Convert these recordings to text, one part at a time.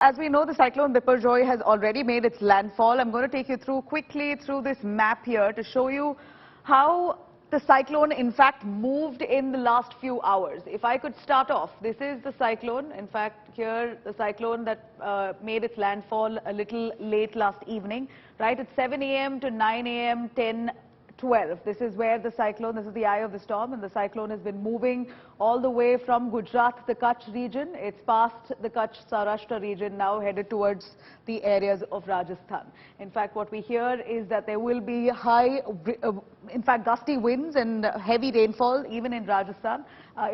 As we know, the cyclone Biparjoy has already made its landfall. I'm going to take you quickly through this map here to show you how the cyclone in fact moved in the last few hours. If I could start off, this is the cyclone. In fact, here the cyclone that made its landfall a little late last evening, right at 7 a.m. to 9 a.m., 10, 12. This is where the cyclone, this is the eye of the storm, and the cyclone has been moving all the way from Gujarat, the Kutch region. It's past the Kutch Saurashtra region, now headed towards the areas of Rajasthan. In fact, what we hear is that there will be high, in fact, gusty winds and heavy rainfall even in Rajasthan.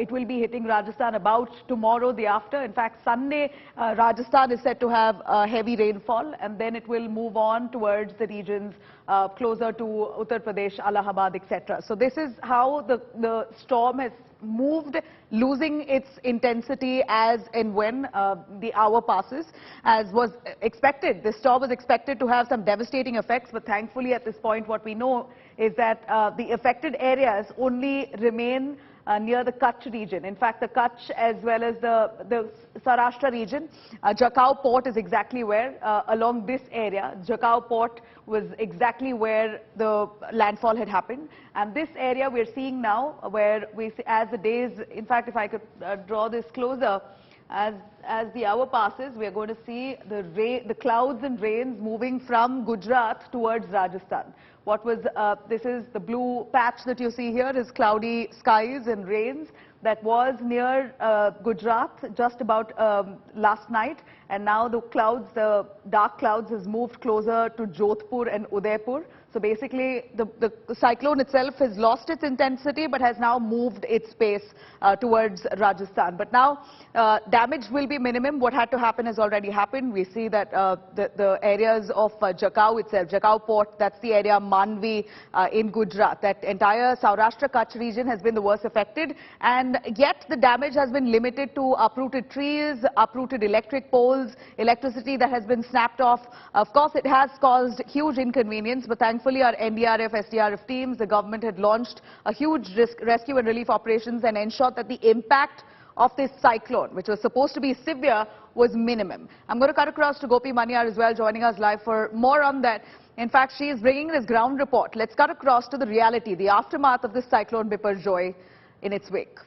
It will be hitting Rajasthan about tomorrow, the after. In fact, Sunday, Rajasthan is said to have heavy rainfall, and then it will move on towards the regions closer to Uttar Pradesh, Allahabad, etc. So this is how the storm has moved, losing its intensity as and when the hour passes, as was expected. This storm was expected to have some devastating effects, but thankfully at this point what we know is that the affected areas only remain near the Kutch region. In fact, the Kutch as well as the Saurashtra region, Jakhau port is exactly where, along this area, Jakhau port was exactly where the landfall had happened. And this area we're seeing now, where we see, as the days, in fact, if I could draw this closer, as the hour passes, we are going to see the clouds and rains moving from Gujarat towards Rajasthan. What was, this is the blue patch that you see here is cloudy skies and rains that was near Gujarat just about last night. And now the clouds, the dark clouds has moved closer to Jodhpur and Udaipur. So basically, the cyclone itself has lost its intensity, but has now moved its pace towards Rajasthan. But now, damage will be minimum. What had to happen has already happened. We see that the areas of Jakhau itself, Jakhau port, that's the area Manvi in Gujarat. That entire Saurashtra Kutch region has been the worst affected. And yet, the damage has been limited to uprooted trees, uprooted electric poles, electricity that has been snapped off. Of course, it has caused huge inconvenience, but thankfully our NDRF, SDRF teams, the government had launched a huge rescue and relief operations and ensured that the impact of this cyclone, which was supposed to be severe, was minimum. I'm going to cut across to Gopi Manyar as well, joining us live for more on that. In fact, she is bringing this ground report. Let's cut across to the reality, the aftermath of this cyclone Biparjoy in its wake.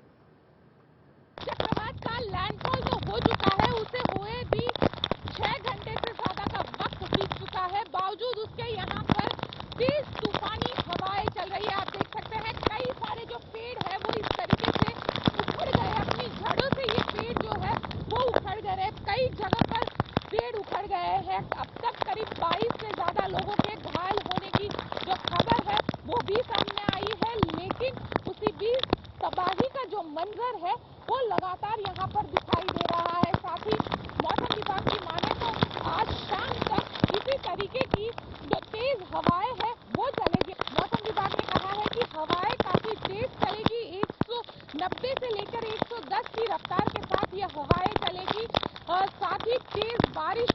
चक्रवात का landfall तो हो चुका है, उसे हुए भी 6 घंटे से ज्यादा का वक्त बीत चुका है। बावजूद उसके यहाँ पर तेज तूफानी हवाएं चल रही है। आप देख सकते हैं कई सारे जो पेड़ है वो इस तरीके से उखड़ गए, अपनी जड़ों से ये पेड़ जो है वो उखड़ गए। कई जगह पर पेड़ उखड़ गए हैं। अब तक करीब 22 से ज्यादा लोगों के घायल होने की जो खबर है वो भी सामने आई है, लेकिन उसी बीच तबाही का जो मंजर है वो लगातार यहाँ पर दिखाई दे रहा है। साथ ही मौसम विभाग की माने तो आज शाम तक इसी तरीके की जो तेज हवाएं हैं वो चलेगी। मौसम विभाग ने कहा है कि हवाएं काफी तेज चलेगी, 190 से लेकर 110 की रफ्तार के साथ ये हवाएं चलेगी और साथ ही तेज बारिश